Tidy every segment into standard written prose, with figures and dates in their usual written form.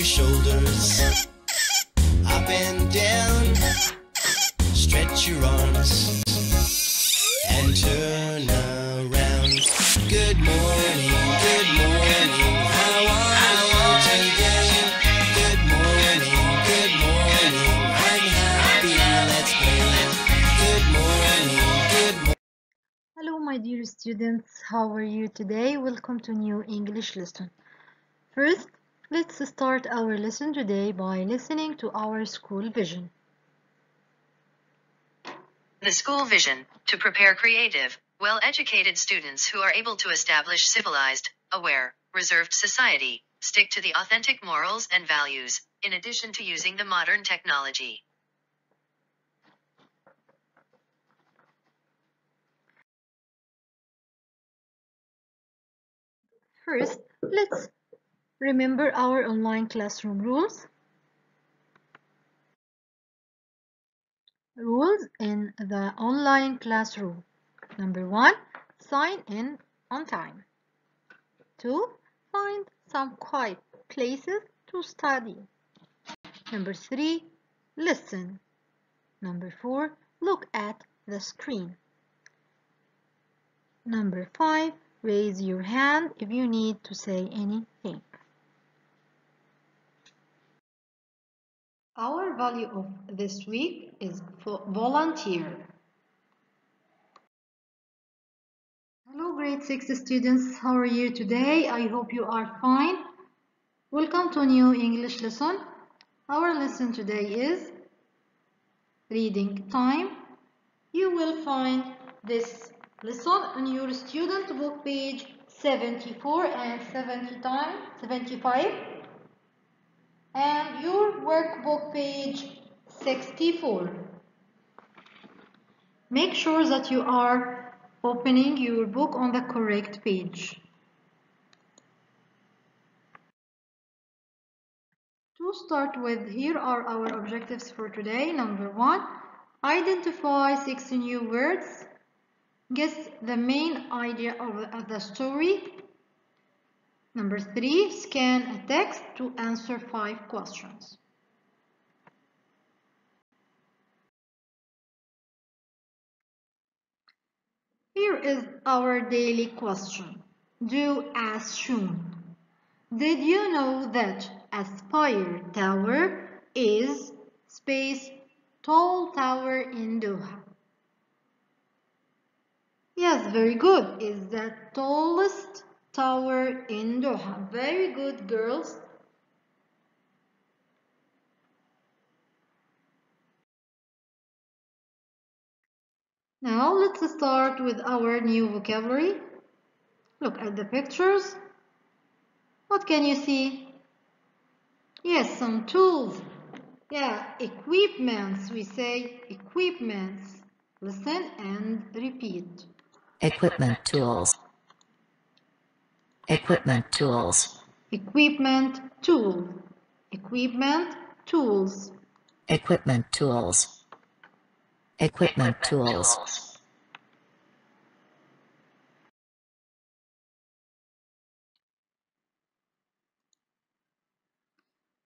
your shoulders, up and down, stretch your arms, and turn around. Good morning, how are you today? Good morning, I'm happy, let's play. Good morning. Hello my dear students, how are you today? Welcome to new English lesson. First, let's start our lesson today by listening to our school vision. The school vision, to prepare creative, well-educated students who are able to establish civilized, aware, reserved society, stick to the authentic morals and values, in addition to using the modern technology. First, let's remember our online classroom rules. Rules in the online classroom. Number 1, sign in on time. 2, find some quiet places to study. Number 3, listen. Number 4, look at the screen. Number 5, raise your hand if you need to say anything. Our value of this week is volunteer. Hello grade 6 students, how are you today? I hope you are fine. Welcome to a new English lesson. Our lesson today is reading time. You will find this lesson on your student book page 74 and 75 and your workbook page 64. Make sure that you are opening your book on the correct page. To start with, here are our objectives for today. Number 1, identify 6 new words. Guess the main idea of the story. Number 3, scan a text to answer 5 questions. Here is our daily question. Do as shown. Did you know that a spire tower is space tall tower in Doha? Yes, very good. Is the tallest tower in Doha. Very good, girls. Now let's start with our new vocabulary. Look at the pictures. What can you see? Yes, some tools. Yeah, equipments. We say equipments. Listen and repeat. Equipment tools. Equipment tools. Equipment tool. Equipment tools. Equipment tools. Equipment tools.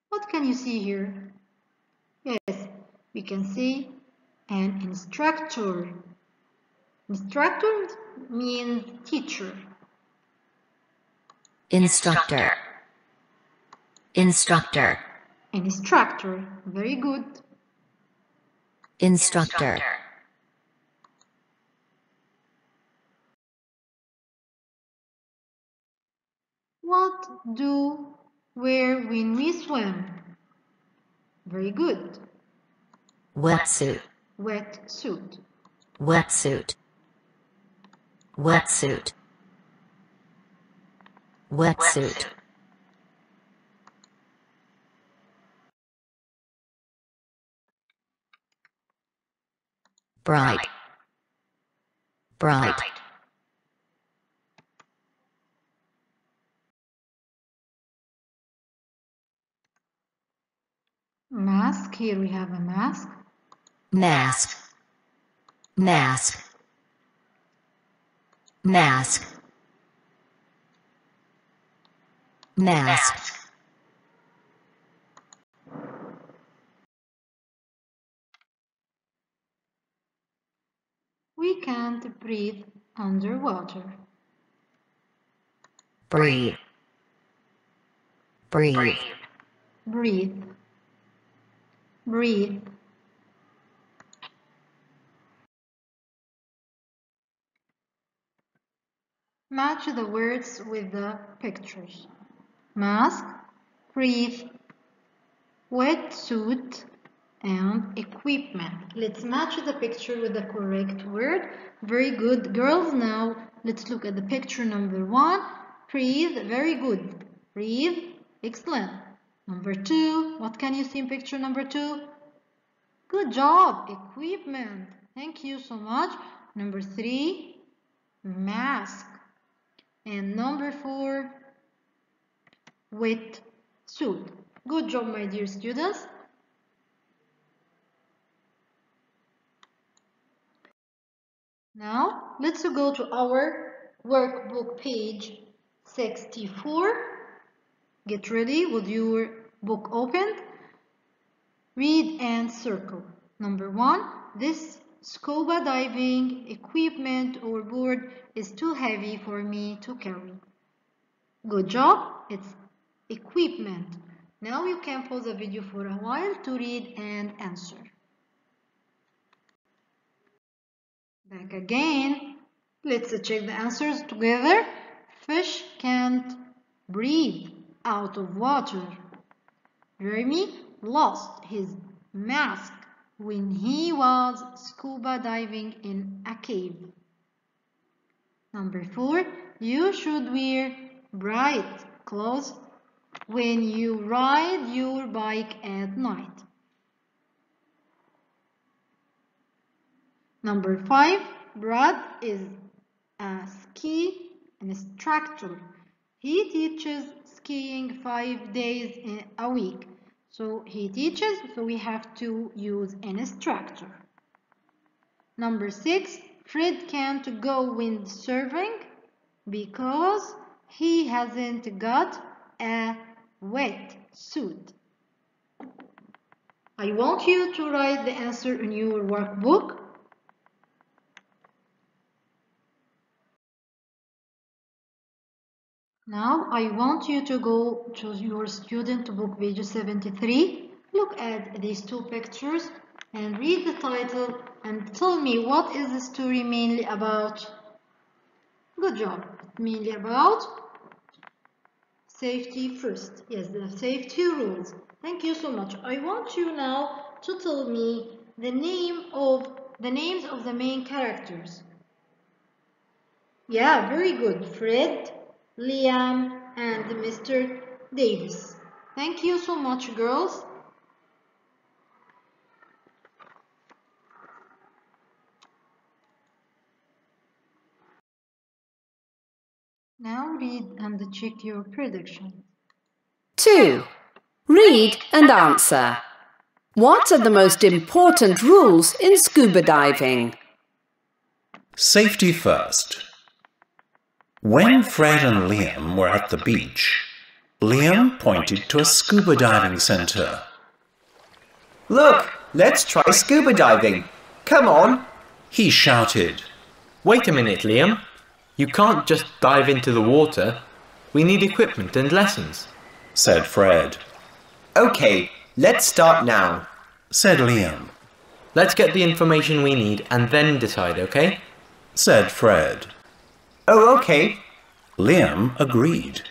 What can you see here? Yes, we can see an instructor. Instructor means teacher. Instructor. Instructor. An instructor. Very good. Instructor. What do wear when we swim? Very good. Wetsuit. Wetsuit. Wetsuit. Wetsuit. Wetsuit. Bright. Bright. Mask. Here we have a mask. Mask. Mask. Mask. Mask. We can't breathe underwater. breathe, breathe, Breathe. Breathe. Match the words with the pictures. Mask, breathe, wetsuit, and equipment. Let's match the picture with the correct word. Very good, girls. Now let's look at the picture number 1. Breathe, very good. Breathe, excellent. Number 2, what can you see in picture number 2? Good job, equipment. Thank you so much. Number 3, mask. And number 4, wetsuit. Good job, my dear students. Now, let's go to our workbook page 64. Get ready with your book opened. Read and circle. Number 1, this scuba diving equipment or board is too heavy for me to carry. Good job, it's equipment. Now you can pause the video for a while to read and answer. Back again. Let's check the answers together. Fish can't breathe out of water. Jeremy lost his mask when he was scuba diving in a cave. Number 4, you should wear bright clothes when you ride your bike at night. Number 5, Brad is a ski instructor. He teaches skiing 5 days a week. So he teaches, so we have to use an instructor. Number 6, Fred can't go windsurfing because he hasn't got a wetsuit. I want you to write the answer in your workbook. Now I want you to go to your student book page 73. Look at these two pictures and read the title and tell me what is the story mainly about. Good job. Mainly about safety first. Yes, the safety rules. Thank you so much. I want you now to tell me the names of the main characters. Yeah, very good. Fred, Liam, and Mr. Davis. Thank you so much, girls. Now read and check your prediction. 2. Read and answer. What are the most important rules in scuba diving? Safety first. When Fred and Liam were at the beach, Liam pointed to a scuba diving center. Look, let's try scuba diving. Come on, He shouted. Wait a minute, Liam. You can't just dive into the water. We need equipment and lessons, Said Fred. Okay, let's start now. Said Liam. Let's get the information we need and then decide, okay? Said Fred. Oh, okay. Liam agreed.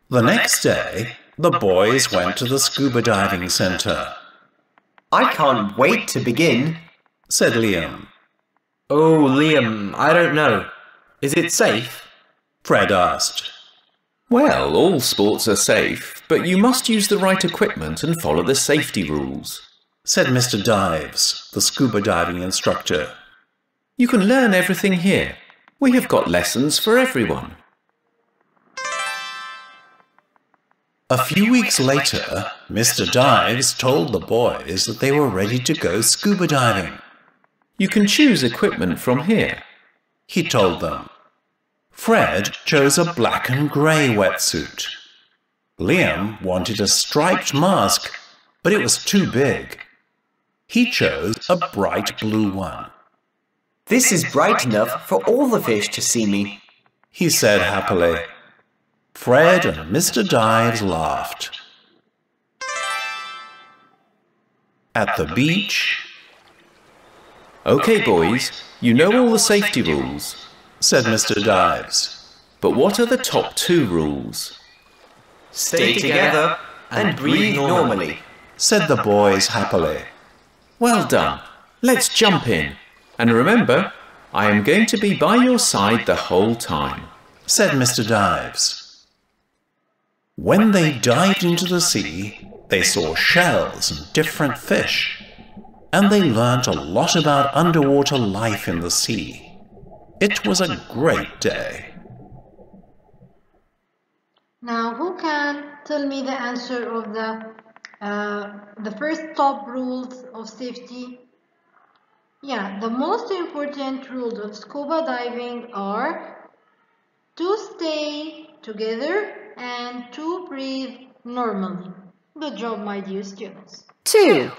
The next day, the boys went to the scuba diving center. I can't wait to begin. Said Liam. Oh, Liam, I don't know. Is it safe? Fred asked. Well, all sports are safe, but you must use the right equipment and follow the safety rules, Said Mr. Dives, the scuba diving instructor. You can learn everything here. We have got lessons for everyone. A few weeks later, Mr. Dives told the boys that they were ready to go scuba diving. You can choose equipment from here. He told them. Fred chose a black and grey wetsuit. Liam wanted a striped mask, but it was too big. He chose a bright blue one. This is bright enough for all the fish to see me, he said happily. Fred and Mr. Dives laughed. At the beach, Okay, boys, you know all the safety rules, said Mr. Dives. but what are the top 2 rules? stay together and breathe normally. Said the boys happily. Well done. Let's jump in. And remember, I am going to be by your side the whole time, said Mr. Dives. When they dived into the sea, they saw shells and different fish, and they learnt a lot about underwater life in the sea. It was a great day. Now, who can tell me the answer of the first top rules of safety? Yeah, the most important rules of scuba diving are to stay together and to breathe normally. Good job, my dear students. 2.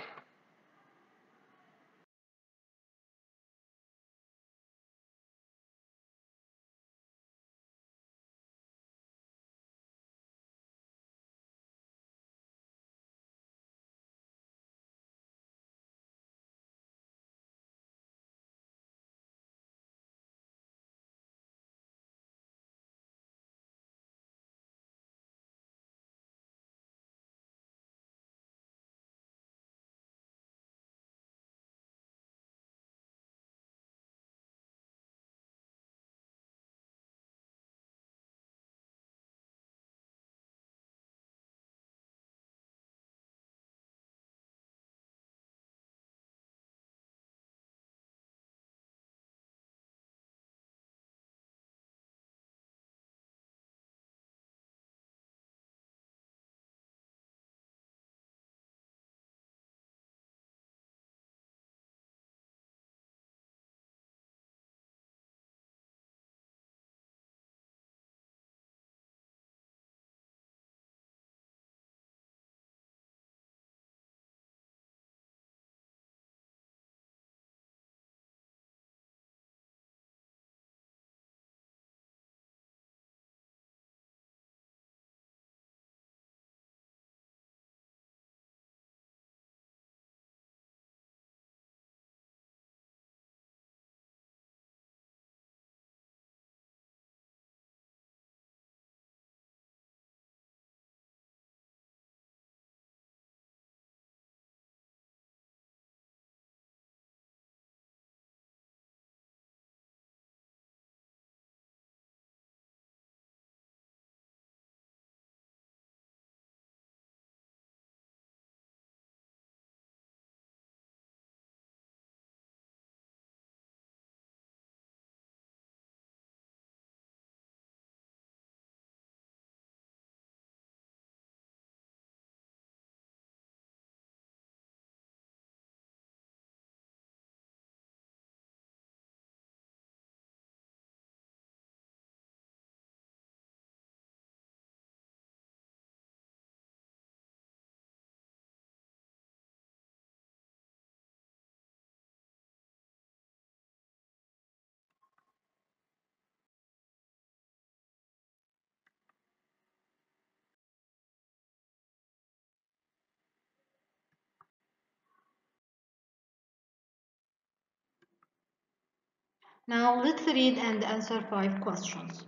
Now let's read and answer 5 questions.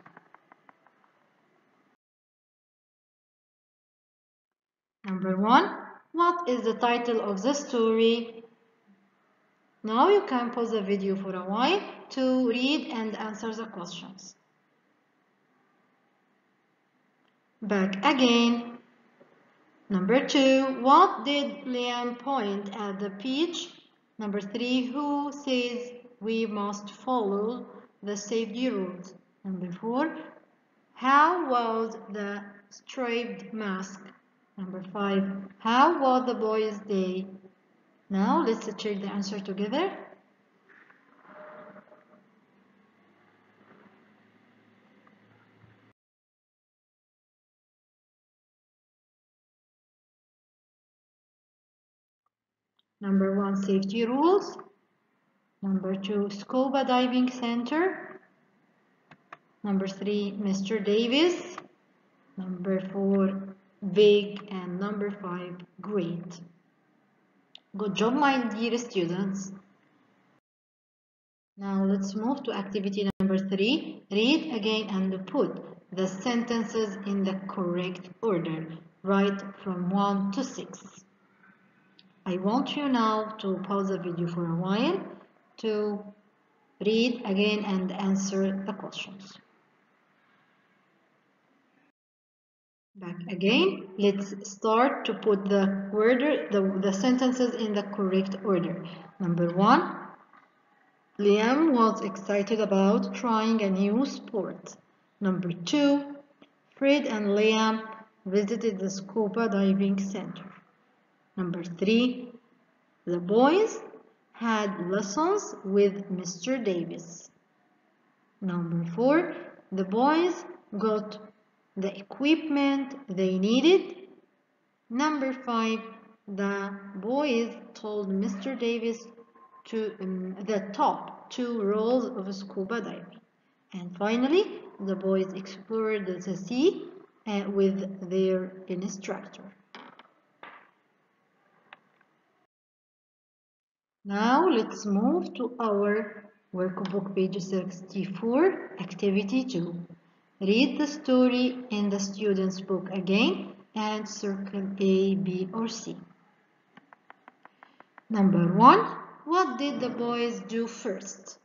Number 1. What is the title of the story? Now you can pause the video for a while to read and answer the questions. Back again. Number 2. What did Liam point at the beach? Number 3. Who says we must follow the safety rules? Number 4. How was the striped mask? Number 5. How was the boys' day? Now let's check the answer together. Number 1, safety rules. Number 2, scuba diving center. Number 3, Mr. Davis. Number 4, big. And number 5, great. Good job, my dear students. Now let's move to activity number 3. Read again and put the sentences in the correct order. Write from 1 to 6. I want you now to pause the video for a while to read again and answer the questions. Back again. Let's start to put the sentences in the correct order. Number 1. Liam was excited about trying a new sport. Number 2. Fred and Liam visited the scuba diving center. Number 3. The boys had lessons with Mr. Davis. Number 4. The boys got the equipment they needed. Number 5. The boys told Mr. Davis the top 2 rules of scuba diving. And finally, the boys explored the sea with their instructor. Now let's move to our workbook page 64, activity 2. Read the story in the student's book again and circle A, B, or C. Number 1. What did the boys do first?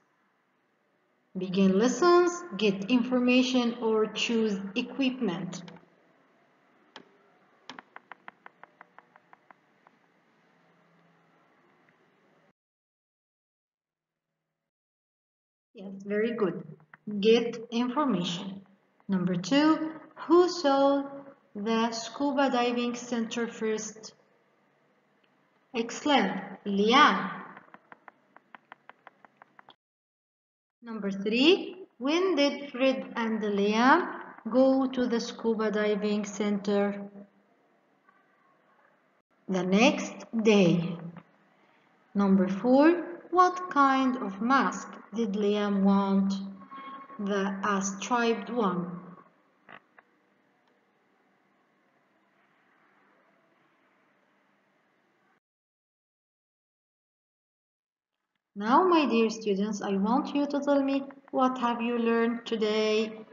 Begin lessons, get information, or choose equipment. Yes, very good. Get information. Number 2. Who saw the scuba diving center first? Excellent. Liam. Number 3. When did Fred and Liam go to the scuba diving center? The next day. Number 4. What kind of mask did Liam want? A striped one. Now, my dear students, I want you to tell me what have you learned today